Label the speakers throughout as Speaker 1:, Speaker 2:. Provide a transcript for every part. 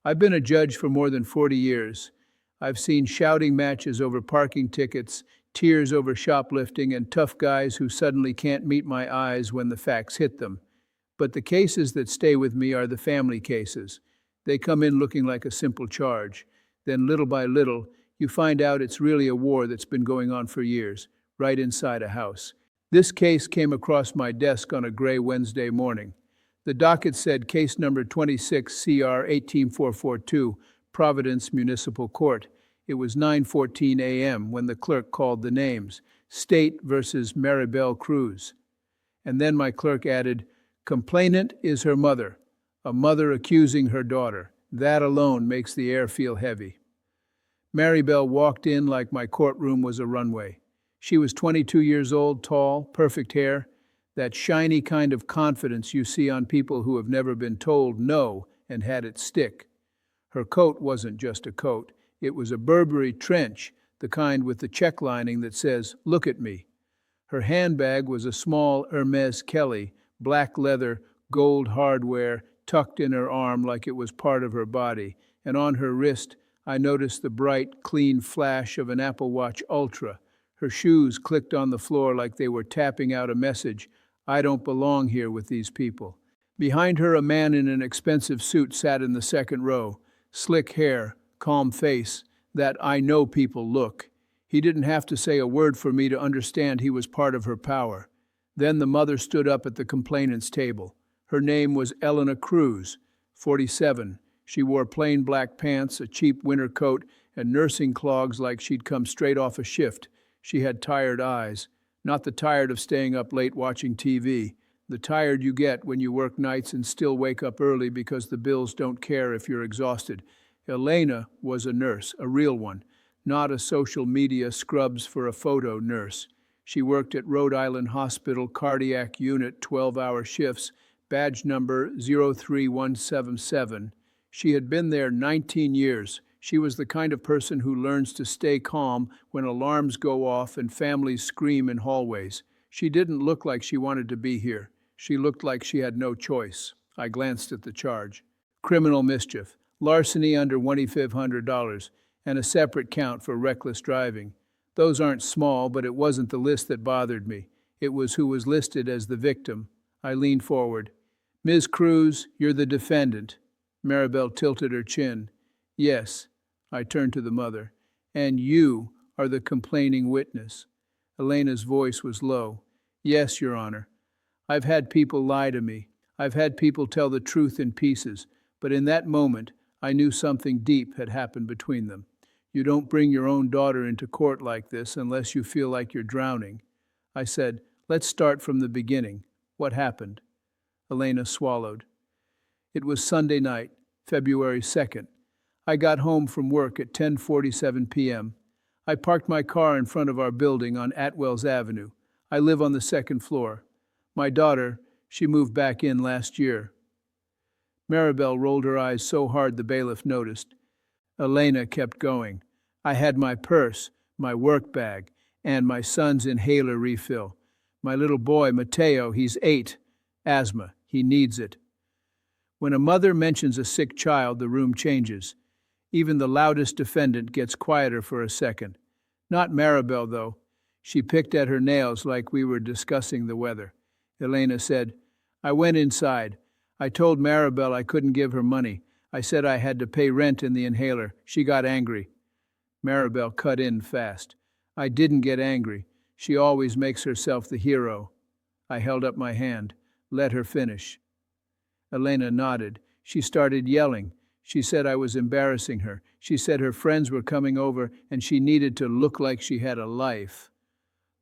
Speaker 1: I've been a judge for more than 40 years. I've seen shouting matches over parking tickets, tears over shoplifting, and tough guys who suddenly can't meet my eyes when the facts hit them. But the cases that stay with me are the family cases. They come in looking like a simple charge. Then, little by little, you find out it's really a war that's been going on for years, right inside a house. This case came across my desk on a gray Wednesday morning. The docket said case number 26 CR 18442, Providence Municipal Court. It was 9:14 a.m. when the clerk called the names, State versus Maribel Cruz. And then my clerk added, complainant is her mother, a mother accusing her daughter. That alone makes the air feel heavy. Maribel walked in like my courtroom was a runway. She was 22 years old, tall, perfect hair, that shiny kind of confidence you see on people who have never been told no and had it stick. Her coat wasn't just a coat. It was a Burberry trench, the kind with the check lining that says, "Look at me." Her handbag was a small Hermes Kelly, black leather, gold hardware, tucked in her arm like it was part of her body, and on her wrist I noticed the bright, clean flash of an Apple Watch Ultra. Her shoes clicked on the floor like they were tapping out a message, I don't belong here with these people. Behind her, a man in an expensive suit sat in the second row. Slick hair, calm face, that I know people look. He didn't have to say a word for me to understand he was part of her power. Then the mother stood up at the complainant's table. Her name was Elena Cruz, 47. She wore plain black pants, a cheap winter coat, and nursing clogs like she'd come straight off a shift. She had tired eyes, not the tired of staying up late watching TV, the tired you get when you work nights and still wake up early because the bills don't care if you're exhausted. Elena was a nurse, a real one, not a social media scrubs for a photo nurse. She worked at Rhode Island Hospital Cardiac Unit 12-hour shifts, badge number 03177. She had been there 19 years. She was the kind of person who learns to stay calm when alarms go off and families scream in hallways. She didn't look like she wanted to be here. She looked like she had no choice. I glanced at the charge. Criminal mischief, larceny under $2,500, and a separate count for reckless driving. Those aren't small, but it wasn't the list that bothered me. It was who was listed as the victim. I leaned forward. Ms. Cruz, you're the defendant. Maribel tilted her chin. Yes. I turned to the mother. And you are the complaining witness. Elena's voice was low. Yes, Your Honor. I've had people lie to me. I've had people tell the truth in pieces. But in that moment, I knew something deep had happened between them. You don't bring your own daughter into court like this unless you feel like you're drowning. I said, let's start from the beginning. What happened? Elena swallowed. It was Sunday night, February 2nd. I got home from work at 10:47 p.m. I parked my car in front of our building on Atwells Avenue. I live on the second floor. My daughter, she moved back in last year. Maribel rolled her eyes so hard the bailiff noticed. Elena kept going. I had my purse, my work bag, and my son's inhaler refill. My little boy, Mateo, he's 8. Asthma. He needs it. When a mother mentions a sick child, the room changes. Even the loudest defendant gets quieter for a second. Not Maribel, though. She picked at her nails like we were discussing the weather. Elena said, I went inside. I told Maribel I couldn't give her money. I said I had to pay rent in the inhaler. She got angry. Maribel cut in fast. I didn't get angry. She always makes herself the hero. I held up my hand. Let her finish. Elena nodded. She started yelling. She said I was embarrassing her. She said her friends were coming over and she needed to look like she had a life.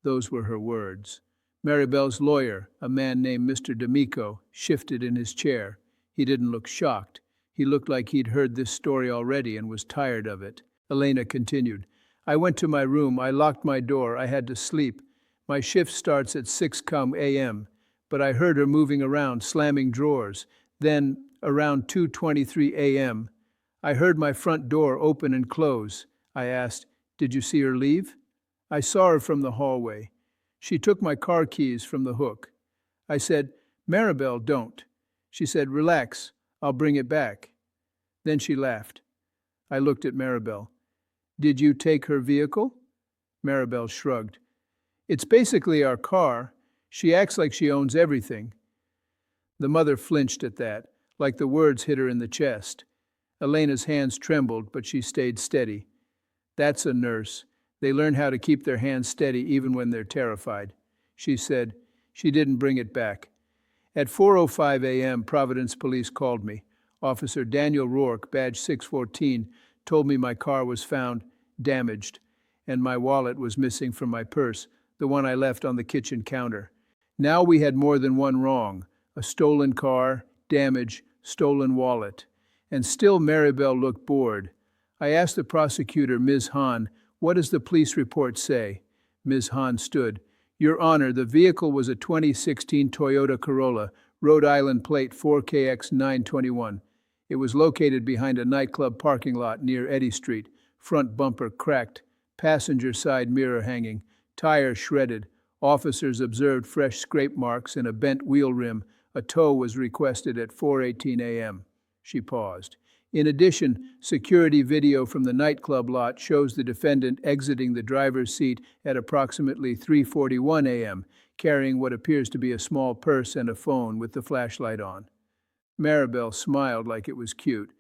Speaker 1: Those were her words. Maribel's lawyer, a man named Mr. D'Amico, shifted in his chair. He didn't look shocked. He looked like he'd heard this story already and was tired of it. Elena continued. I went to my room. I locked my door. I had to sleep. My shift starts at 6 a.m., but I heard her moving around, slamming drawers. Then, around 2:23 a.m., I heard my front door open and close. I asked, did you see her leave? I saw her from the hallway. She took my car keys from the hook. I said, Maribel, don't. She said, relax, I'll bring it back. Then she laughed. I looked at Maribel. Did you take her vehicle? Maribel shrugged. It's basically our car. She acts like she owns everything. The mother flinched at that, like the words hit her in the chest. Elena's hands trembled, but she stayed steady. That's a nurse. They learn how to keep their hands steady even when they're terrified. She said. She didn't bring it back. At 4:05 a.m., Providence Police called me. Officer Daniel Rourke, badge 614, told me my car was found damaged, and my wallet was missing from my purse, the one I left on the kitchen counter. Now we had more than one wrong: a stolen car, damage, stolen wallet. And still Maribel looked bored. I asked the prosecutor, Ms. Hahn, what does the police report say? Ms. Hahn stood. Your Honor, the vehicle was a 2016 Toyota Corolla, Rhode Island plate 4KX921. It was located behind a nightclub parking lot near Eddy Street, front bumper cracked, passenger side mirror hanging, tire shredded. Officers observed fresh scrape marks and a bent wheel rim. A tow was requested at 4:18 a.m. She paused. In addition, security video from the nightclub lot shows the defendant exiting the driver's seat at approximately 3:41 a.m., carrying what appears to be a small purse and a phone with the flashlight on. Maribel smiled like it was cute.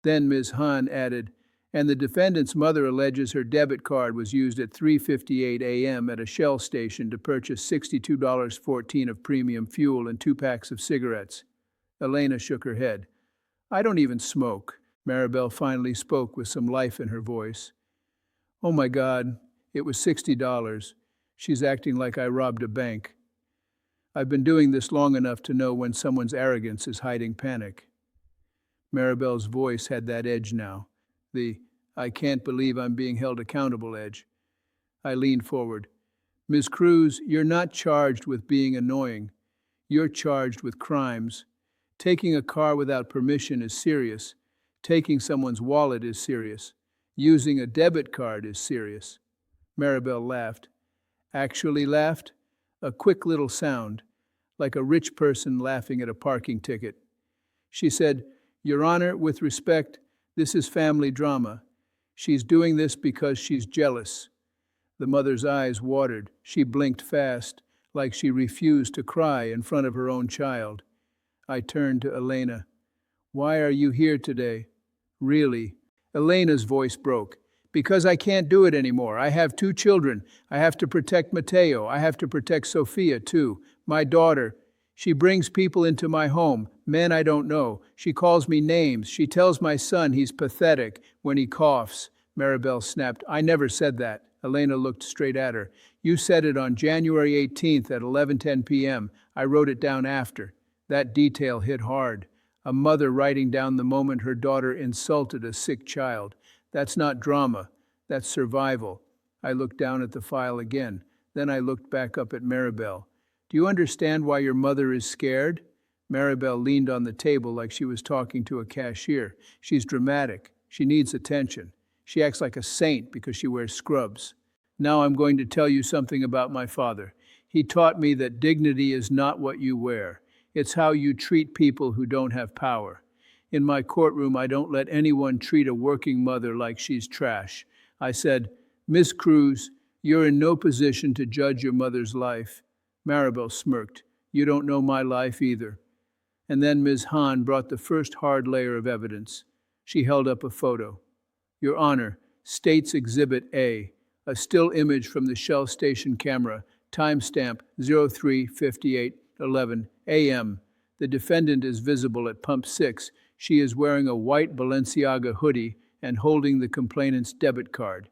Speaker 1: Then Ms. Hahn added, and the defendant's mother alleges her debit card was used at 3:58 a.m. at a Shell station to purchase $62.14 of premium fuel and 2 packs of cigarettes. Elena shook her head. I don't even smoke. Maribel finally spoke with some life in her voice. Oh my God, it was $60. She's acting like I robbed a bank. I've been doing this long enough to know when someone's arrogance is hiding panic. Maribel's voice had that edge now. The I can't believe I'm being held accountable edge. I leaned forward. Ms. Cruz, you're not charged with being annoying. You're charged with crimes. Taking a car without permission is serious. Taking someone's wallet is serious. Using a debit card is serious. Maribel laughed. Actually laughed? A quick little sound, like a rich person laughing at a parking ticket. She said, Your Honor, with respect, this is family drama. She's doing this because she's jealous. The mother's eyes watered. She blinked fast, like she refused to cry in front of her own child. I turned to Elena. Why are you here today? Really? Elena's voice broke. Because I can't do it anymore. I have 2 children. I have to protect Mateo. I have to protect Sophia, too. My daughter. She brings people into my home, men I don't know. She calls me names. She tells my son he's pathetic when he coughs. Maribel snapped. I never said that. Elena looked straight at her. You said it on January 18th at 11:10 p.m. I wrote it down after. That detail hit hard. A mother writing down the moment her daughter insulted a sick child. That's not drama. That's survival. I looked down at the file again. Then I looked back up at Maribel. Do you understand why your mother is scared? Maribel leaned on the table like she was talking to a cashier. She's dramatic. She needs attention. She acts like a saint because she wears scrubs. Now I'm going to tell you something about my father. He taught me that dignity is not what you wear. It's how you treat people who don't have power. In my courtroom, I don't let anyone treat a working mother like she's trash. I said, Miss Cruz, you're in no position to judge your mother's life. Maribel smirked. You don't know my life either. And then Ms. Hahn brought the first hard layer of evidence. She held up a photo. Your Honor, State's Exhibit A, a still image from the Shell station camera, timestamp 03:58:11 a.m. The defendant is visible at pump 6. She is wearing a white Balenciaga hoodie and holding the complainant's debit card.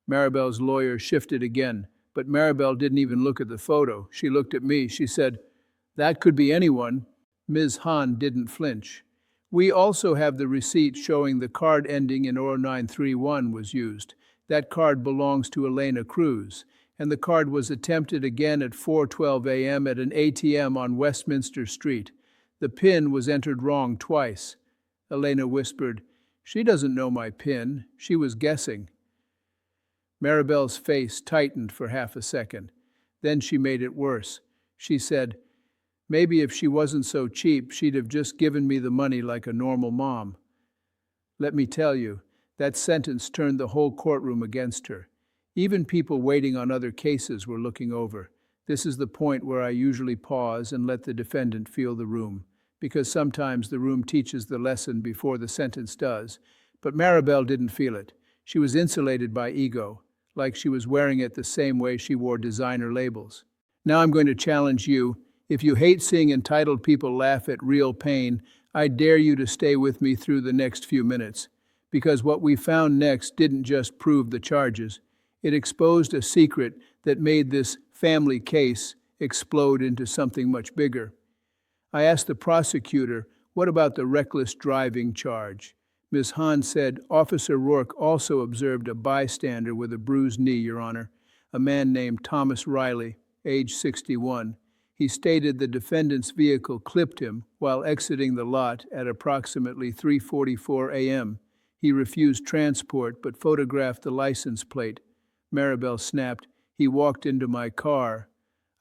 Speaker 1: Maribel's lawyer shifted again, but Maribel didn't even look at the photo. She looked at me. She said, That could be anyone. Ms. Hahn didn't flinch. We also have the receipt showing the card ending in 0931 was used. That card belongs to Elena Cruz, and the card was attempted again at 4:12 a.m. at an ATM on Westminster Street. The PIN was entered wrong twice. Elena whispered, She doesn't know my PIN. She was guessing. Maribel's face tightened for half a second. Then she made it worse. She said, Maybe if she wasn't so cheap, she'd have just given me the money like a normal mom. Let me tell you, that sentence turned the whole courtroom against her. Even people waiting on other cases were looking over. This is the point where I usually pause and let the defendant feel the room, because sometimes the room teaches the lesson before the sentence does. But Maribel didn't feel it. She was insulated by ego, like she was wearing it the same way she wore designer labels. Now I'm going to challenge you. If you hate seeing entitled people laugh at real pain, I dare you to stay with me through the next few minutes. Because what we found next didn't just prove the charges. It exposed a secret that made this family case explode into something much bigger. I asked the prosecutor, what about the reckless driving charge? Ms. Hahn said Officer Rourke also observed a bystander with a bruised knee, Your Honor, a man named Thomas Riley, age 61. He stated the defendant's vehicle clipped him while exiting the lot at approximately 3:44 a.m. He refused transport but photographed the license plate. Maribel snapped, "He walked into my car."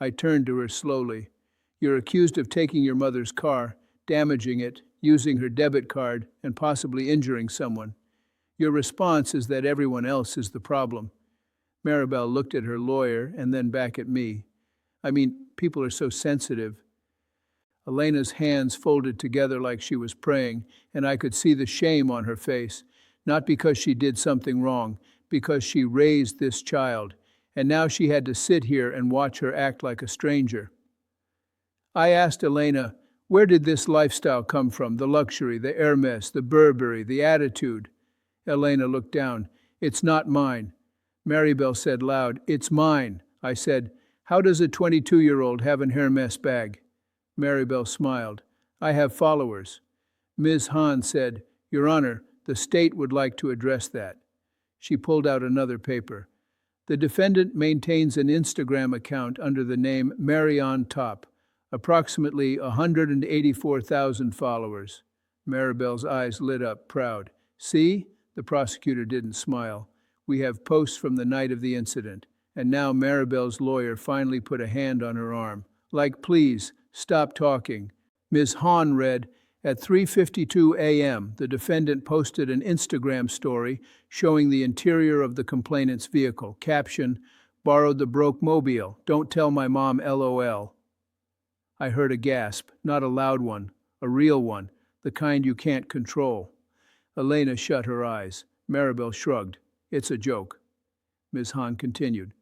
Speaker 1: I turned to her slowly. "You're accused of taking your mother's car, damaging it, using her debit card, and possibly injuring someone. Your response is that everyone else is the problem." Maribel looked at her lawyer and then back at me. I mean, people are so sensitive. Elena's hands folded together like she was praying, and I could see the shame on her face, not because she did something wrong, because she raised this child, and now she had to sit here and watch her act like a stranger. I asked Elena, where did this lifestyle come from? The luxury, the Hermes, the Burberry, the attitude. Elena looked down. "It's not mine." Maribel said loud, "It's mine." I said, "How does a 22-year-old have an Hermes bag?" Maribel smiled. "I have followers." Ms. Hahn said, "Your Honor, the state would like to address that." She pulled out another paper. The defendant maintains an Instagram account under the name Mary on Top, approximately 184,000 followers. Maribel's eyes lit up, proud. "See?" The prosecutor didn't smile. "We have posts from the night of the incident." And now Maribel's lawyer finally put a hand on her arm. Like, "Please, stop talking." Ms. Hahn read, at 3:52 a.m., the defendant posted an Instagram story showing the interior of the complainant's vehicle. Caption, "Borrowed the broke mobile. Don't tell my mom, LOL." I heard a gasp, not a loud one, a real one, the kind you can't control. Elena shut her eyes. Maribel shrugged. "It's a joke." Ms. Hahn continued.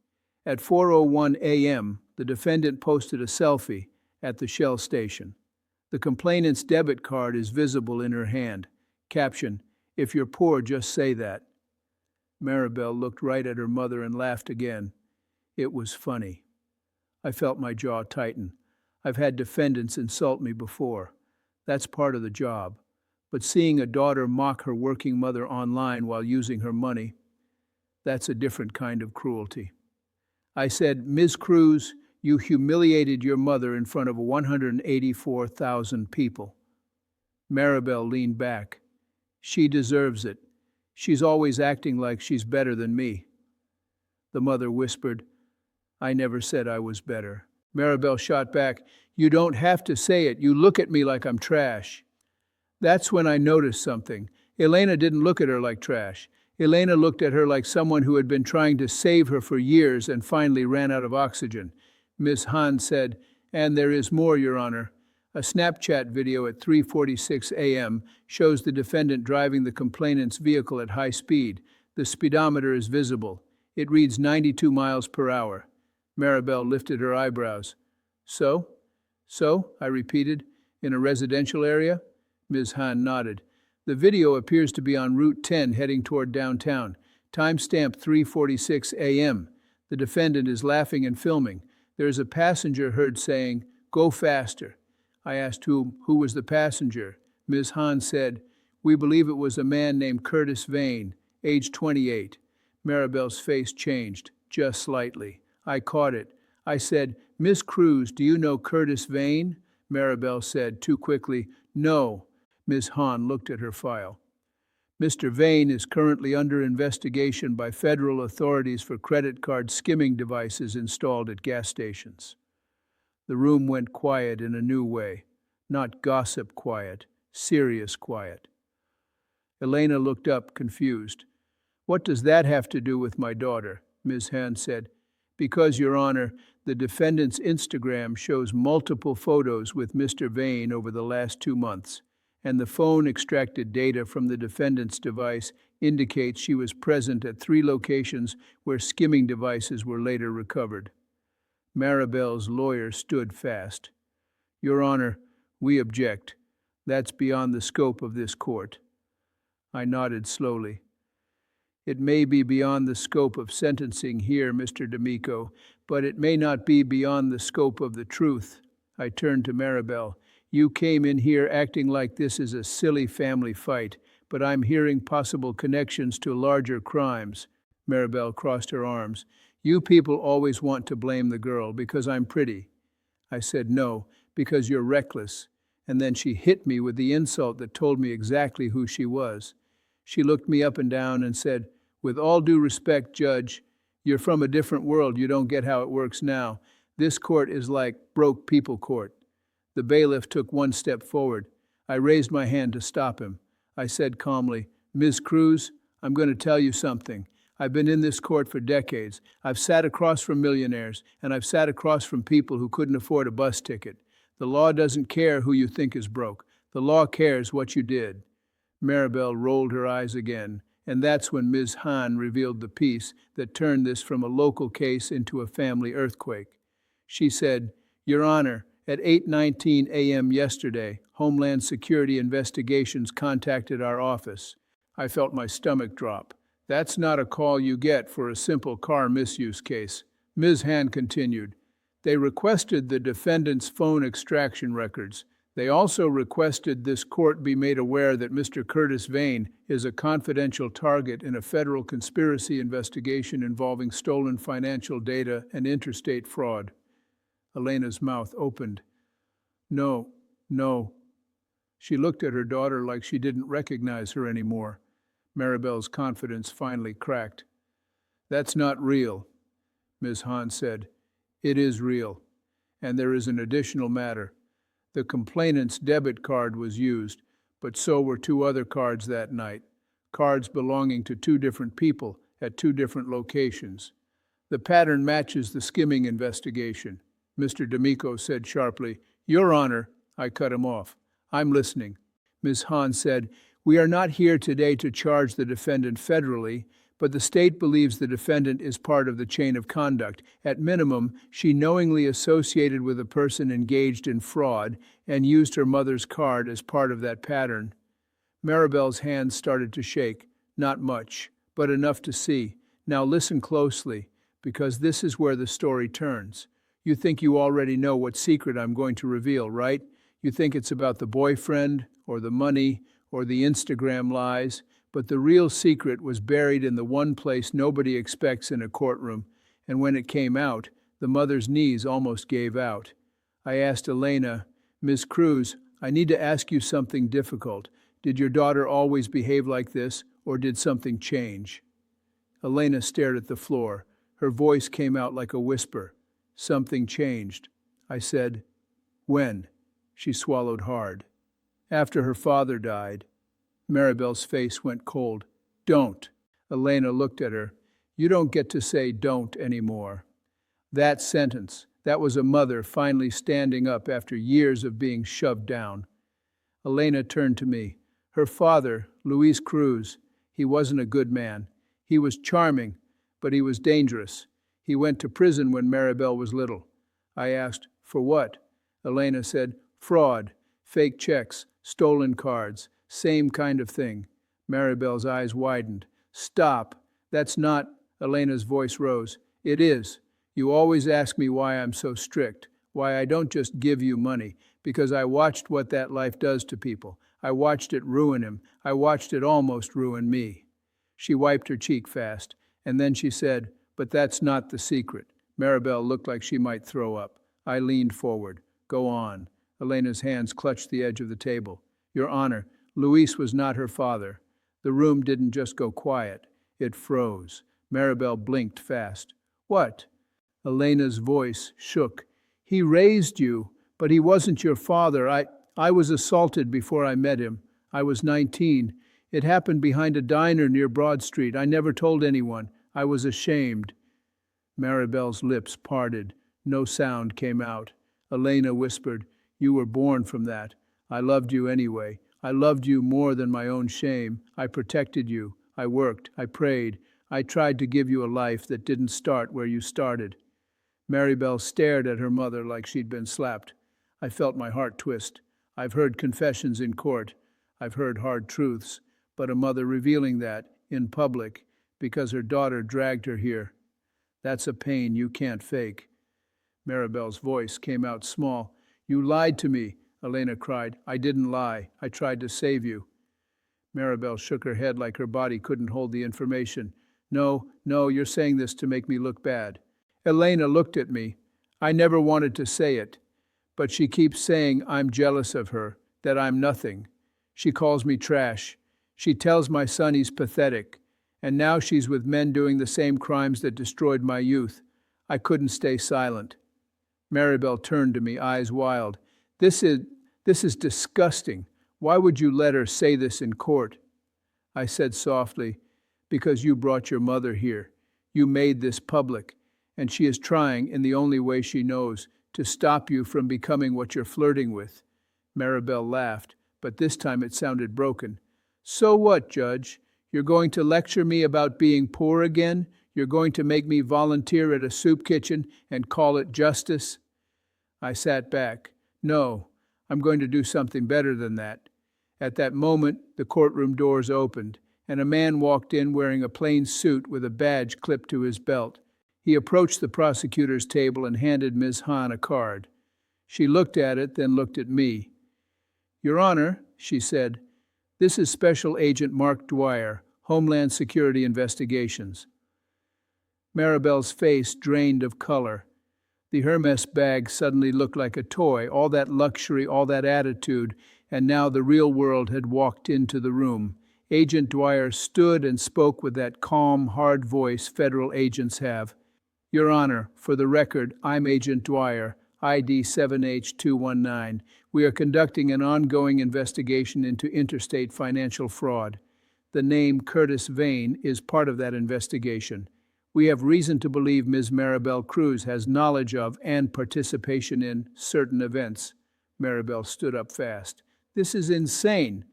Speaker 1: At 4:01 a.m., the defendant posted a selfie at the Shell station. The complainant's debit card is visible in her hand. Caption, "If you're poor, just say that." Maribel looked right at her mother and laughed again. It was funny. I felt my jaw tighten. I've had defendants insult me before. That's part of the job. But seeing a daughter mock her working mother online while using her money, that's a different kind of cruelty. I said, "Ms. Cruz, you humiliated your mother in front of 184,000 people." Maribel leaned back. "She deserves it. She's always acting like she's better than me." The mother whispered, "I never said I was better." Maribel shot back, "You don't have to say it. You look at me like I'm trash." That's when I noticed something. Elena didn't look at her like trash. Elena looked at her like someone who had been trying to save her for years and finally ran out of oxygen. Ms. Hahn said, "And there is more, Your Honor." A Snapchat video at 3:46 a.m. shows the defendant driving the complainant's vehicle at high speed. The speedometer is visible. It reads 92 miles per hour. Maribel lifted her eyebrows. So? So, I repeated, in a residential area? Ms. Hahn nodded. The video appears to be on Route 10 heading toward downtown. Timestamp 3:46 a.m. The defendant is laughing and filming. There is a passenger heard saying, "Go faster." I asked who was the passenger. Ms. Hahn said, "We believe it was a man named Curtis Vane, age 28. Maribel's face changed, just slightly. I caught it. I said, "Miss Cruz, do you know Curtis Vane?" Maribel said, too quickly, "No." Ms. Hahn looked at her file. "Mr. Vane is currently under investigation by federal authorities for credit card skimming devices installed at gas stations." The room went quiet in a new way. Not gossip quiet, serious quiet. Elena looked up, confused. "What does that have to do with my daughter?" Ms. Hahn said. "Because, Your Honor, the defendant's Instagram shows multiple photos with Mr. Vane over the last 2 months, and the phone extracted data from the defendant's device indicates she was present at 3 locations where skimming devices were later recovered." Maribel's lawyer stood fast. "Your Honor, we object. That's beyond the scope of this court." I nodded slowly. "It may be beyond the scope of sentencing here, Mr. D'Amico, but it may not be beyond the scope of the truth." I turned to Maribel. "You came in here acting like this is a silly family fight, but I'm hearing possible connections to larger crimes." Maribel crossed her arms. "You people always want to blame the girl because I'm pretty." I said, "No, because you're reckless." And then she hit me with the insult that told me exactly who she was. She looked me up and down and said, "With all due respect, Judge, you're from a different world. You don't get how it works now. This court is like broke people court." The bailiff took 1 step forward. I raised my hand to stop him. I said calmly, "Ms. Cruz, I'm going to tell you something. I've been in this court for decades. I've sat across from millionaires, and I've sat across from people who couldn't afford a bus ticket. The law doesn't care who you think is broke. The law cares what you did." Maribel rolled her eyes again, and that's when Ms. Hahn revealed the piece that turned this from a local case into a family earthquake. She said, "Your Honor, at 8:19 a.m. yesterday, Homeland Security Investigations contacted our office." I felt my stomach drop. "That's not a call you get for a simple car misuse case." Ms. Hahn continued, "They requested the defendant's phone extraction records. They also requested this court be made aware that Mr. Curtis Vane is a confidential target in a federal conspiracy investigation involving stolen financial data and interstate fraud." Elena's mouth opened. No. She looked at her daughter like she didn't recognize her anymore. Maribel's confidence finally cracked. "That's not real," Ms. Hahn said. "It is real. And there is an additional matter. The complainant's debit card was used, but so were 2 other cards that night, cards belonging to 2 different people at 2 different locations. The pattern matches the skimming investigation." Mr. D'Amico said sharply, "Your Honor," I cut him off. "I'm listening." Ms. Hahn said, "We are not here today to charge the defendant federally, but the state believes the defendant is part of the chain of conduct. At minimum, she knowingly associated with a person engaged in fraud and used her mother's card as part of that pattern." Maribel's hands started to shake. "Not much, but enough to see. Now listen closely, because this is where the story turns. You think you already know what secret I'm going to reveal, right? You think it's about the boyfriend, or the money, or the Instagram lies, but the real secret was buried in the one place nobody expects in a courtroom, and when it came out, the mother's knees almost gave out. I asked Elena, "Ms. Cruz, I need to ask you something difficult. Did your daughter always behave like this, or did something change?" Elena stared at the floor. Her voice came out like a whisper. "Something changed." I said, "When?" She swallowed hard. "After her father died." Maribel's face went cold. "Don't." Elena looked at her. "You don't get to say don't anymore." That sentence, that was a mother finally standing up after years of being shoved down. Elena turned to me. Her father, Luis Cruz, he wasn't a good man. He was charming, but he was dangerous. He went to prison when Maribel was little. I asked, "For what?" Elena said, "Fraud, fake checks, stolen cards, same kind of thing." Maribel's eyes widened. "Stop. That's not..." Elena's voice rose. "It is. You always ask me why I'm so strict, why I don't just give you money, because I watched what that life does to people. I watched it ruin him. I watched it almost ruin me." She wiped her cheek fast, and then she said, "But that's not the secret." Maribel looked like she might throw up. I leaned forward. "Go on." Elena's hands clutched the edge of the table. "Your Honor, Luis was not her father." The room didn't just go quiet. It froze. Maribel blinked fast. "What?" Elena's voice shook. "He raised you, but he wasn't your father. I was assaulted before I met him. I was 19. It happened behind a diner near Broad Street. I never told anyone. I was ashamed." Maribel's lips parted. No sound came out. Elena whispered, "You were born from that. I loved you anyway. I loved you more than my own shame. I protected you. I worked. I prayed. I tried to give you a life that didn't start where you started." Maribel stared at her mother like she'd been slapped. I felt my heart twist. I've heard confessions in court. I've heard hard truths. But a mother revealing that, in public, because her daughter dragged her here, that's a pain you can't fake. Maribel's voice came out small. "You lied to me," Elena cried. "I didn't lie. I tried to save you." Maribel shook her head like her body couldn't hold the information. No, you're saying this to make me look bad." Elena looked at me. I never wanted to say it, but she keeps saying I'm jealous of her, that I'm nothing. She calls me trash. She tells my son he's pathetic. And now she's with men doing the same crimes that destroyed my youth. I couldn't stay silent. Maribel turned to me, eyes wild. This is disgusting. Why would you let her say this in court?" I said softly, "Because you brought your mother here. You made this public, and she is trying, in the only way she knows, to stop you from becoming what you're flirting with." Maribel laughed, but this time it sounded broken. "So what, Judge? You're going to lecture me about being poor again? You're going to make me volunteer at a soup kitchen and call it justice?" I sat back. "No, I'm going to do something better than that." At that moment, the courtroom doors opened, and a man walked in wearing a plain suit with a badge clipped to his belt. He approached the prosecutor's table and handed Ms. Hahn a card. She looked at it, then looked at me. "Your Honor," she said, "this is Special Agent Mark Dwyer, Homeland Security Investigations." Maribel's face drained of color. The Hermes bag suddenly looked like a toy, all that luxury, all that attitude, and now the real world had walked into the room. Agent Dwyer stood and spoke with that calm, hard voice federal agents have. "Your Honor, for the record, I'm Agent Dwyer, ID 7H219. We are conducting an ongoing investigation into interstate financial fraud. The name Curtis Vane is part of that investigation. We have reason to believe Ms. Maribel Cruz has knowledge of and participation in certain events." Maribel stood up fast. "This is insane."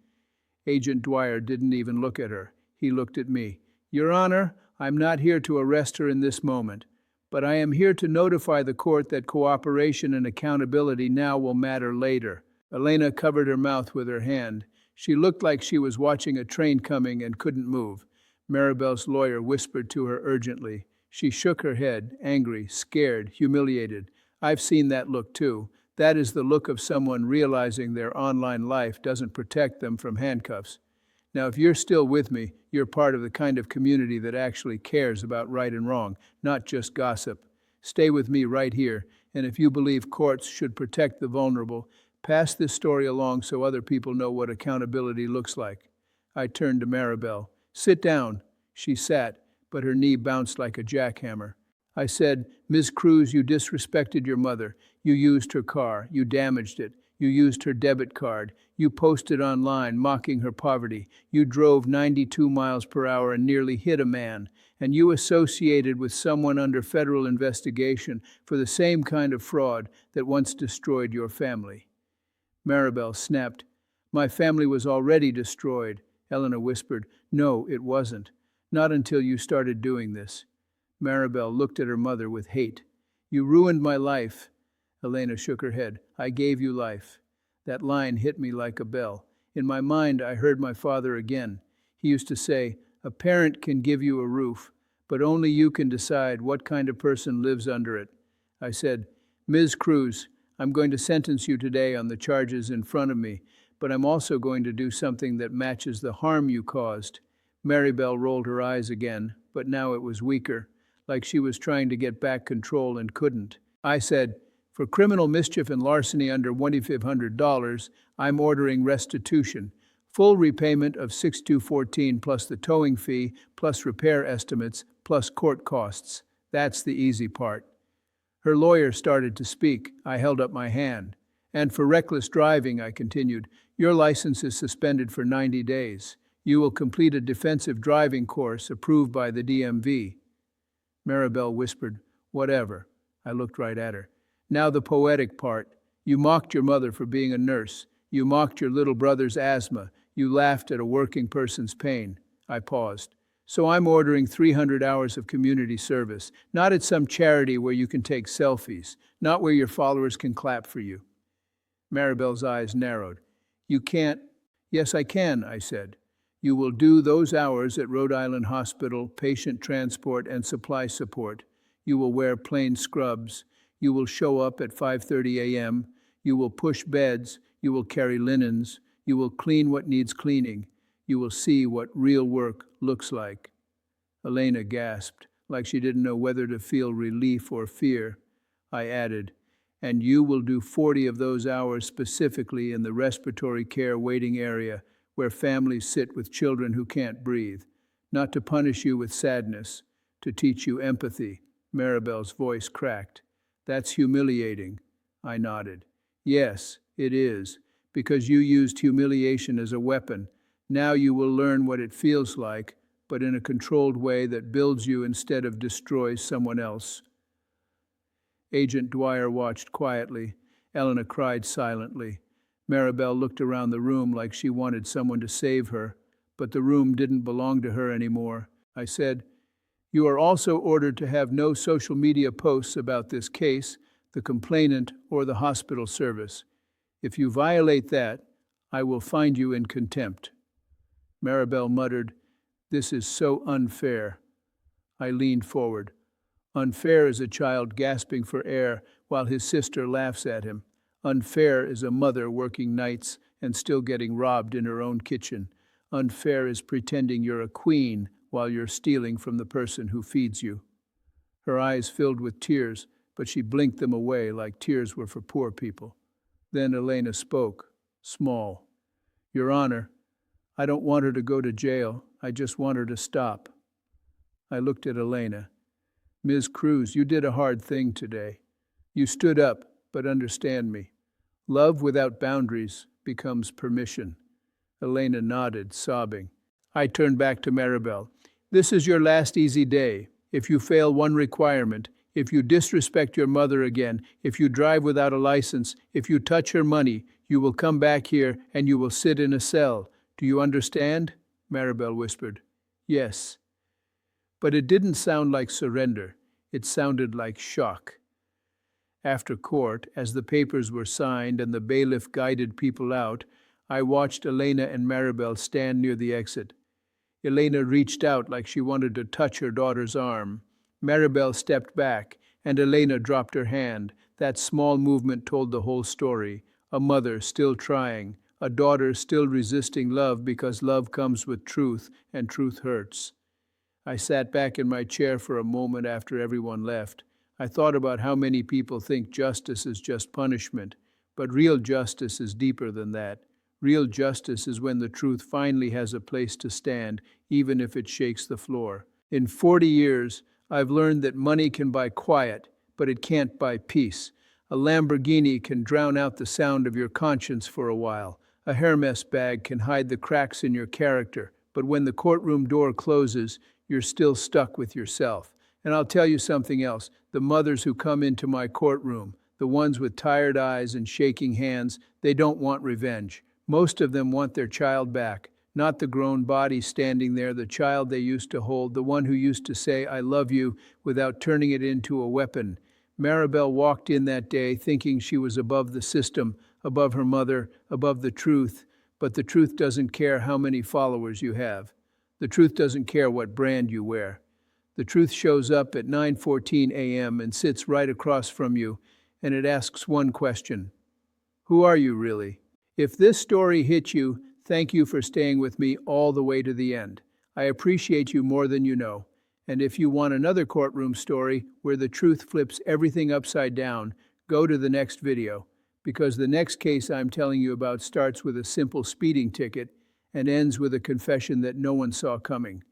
Speaker 1: Agent Dwyer didn't even look at her. He looked at me. "Your Honor, I'm not here to arrest her in this moment, but I am here to notify the court that cooperation and accountability now will matter later." Elena covered her mouth with her hand. She looked like she was watching a train coming and couldn't move. Maribel's lawyer whispered to her urgently. She shook her head, angry, scared, humiliated. "I've seen that look too. That is the look of someone realizing their online life doesn't protect them from handcuffs. Now, if you're still with me, you're part of the kind of community that actually cares about right and wrong, not just gossip. Stay with me right here, and if you believe courts should protect the vulnerable, pass this story along so other people know what accountability looks like." I turned to Maribel. "Sit down." She sat, but her knee bounced like a jackhammer. I said, "Ms. Cruz, you disrespected your mother. You used her car. You damaged it. You used her debit card. You posted online mocking her poverty. You drove 92 miles per hour and nearly hit a man. And you associated with someone under federal investigation for the same kind of fraud that once destroyed your family." Maribel snapped. "My family was already destroyed." Elena whispered, "No, it wasn't. Not until you started doing this." Maribel looked at her mother with hate. "You ruined my life." Elena shook her head. "I gave you life." That line hit me like a bell. In my mind, I heard my father again. He used to say, "A parent can give you a roof, but only you can decide what kind of person lives under it." I said, "Ms. Cruz, I'm going to sentence you today on the charges in front of me, but I'm also going to do something that matches the harm you caused." Maribel rolled her eyes again, but now it was weaker, like she was trying to get back control and couldn't. I said, "For criminal mischief and larceny under $2,500, I'm ordering restitution. Full repayment of $6,214 plus the towing fee, plus repair estimates, plus court costs. That's the easy part." Her lawyer started to speak. I held up my hand. "And for reckless driving," I continued, "your license is suspended for 90 days. You will complete a defensive driving course approved by the DMV. Maribel whispered, "Whatever." I looked right at her. "Now the poetic part. You mocked your mother for being a nurse. You mocked your little brother's asthma. You laughed at a working person's pain." I paused. "So I'm ordering 300 hours of community service, not at some charity where you can take selfies, not where your followers can clap for you." Maribel's eyes narrowed. "You can't—" "Yes, I can," I said. "You will do those hours at Rhode Island Hospital, patient transport and supply support. You will wear plain scrubs. You will show up at 5:30 a.m. You will push beds. You will carry linens. You will clean what needs cleaning. You will see what real work looks like." Elena gasped, like she didn't know whether to feel relief or fear. I added, "And you will do 40 of those hours specifically in the respiratory care waiting area, where families sit with children who can't breathe, not to punish you with sadness, to teach you empathy." Maribel's voice cracked. "That's humiliating." I nodded. "Yes, it is, because you used humiliation as a weapon. Now you will learn what it feels like, but in a controlled way that builds you instead of destroys someone else." Agent Dwyer watched quietly. Elena cried silently. Maribel looked around the room like she wanted someone to save her, but the room didn't belong to her anymore. I said, "You are also ordered to have no social media posts about this case, the complainant, or the hospital service. If you violate that, I will find you in contempt." Maribel muttered, "This is so unfair." I leaned forward. Unfair is a child gasping for air while his sister laughs at him. Unfair is a mother working nights and still getting robbed in her own kitchen. Unfair is pretending you're a queen while you're stealing from the person who feeds you. Her eyes filled with tears, but she blinked them away like tears were for poor people. Then Elena spoke, small. "Your Honor, I don't want her to go to jail. I just want her to stop." I looked at Elena. "Ms. Cruz, you did a hard thing today. You stood up, but understand me. Love without boundaries becomes permission." Elena nodded, sobbing. I turned back to Maribel. "This is your last easy day. If you fail one requirement, if you disrespect your mother again, if you drive without a license, if you touch her money, you will come back here and you will sit in a cell. Do you understand?" Maribel whispered, "Yes." But it didn't sound like surrender. It sounded like shock. After court, as the papers were signed and the bailiff guided people out, I watched Elena and Maribel stand near the exit. Elena reached out like she wanted to touch her daughter's arm. Maribel stepped back, and Elena dropped her hand. That small movement told the whole story. A mother still trying, a daughter still resisting love because love comes with truth, and truth hurts. I sat back in my chair for a moment after everyone left. I thought about how many people think justice is just punishment, but real justice is deeper than that. Real justice is when the truth finally has a place to stand, even if it shakes the floor. In 40 years, I've learned that money can buy quiet, but it can't buy peace. A Lamborghini can drown out the sound of your conscience for a while. A Hermes bag can hide the cracks in your character, but when the courtroom door closes, you're still stuck with yourself. And I'll tell you something else. The mothers who come into my courtroom, the ones with tired eyes and shaking hands, they don't want revenge. Most of them want their child back, not the grown body standing there, the child they used to hold, the one who used to say, "I love you," without turning it into a weapon. Maribel walked in that day thinking she was above the system, above her mother, above the truth, but the truth doesn't care how many followers you have. The truth doesn't care what brand you wear. The truth shows up at 9:14 a.m. and sits right across from you, and it asks one question. Who are you really? If this story hit you, thank you for staying with me all the way to the end. I appreciate you more than you know. And if you want another courtroom story where the truth flips everything upside down, go to the next video, because the next case I'm telling you about starts with a simple speeding ticket and ends with a confession that no one saw coming.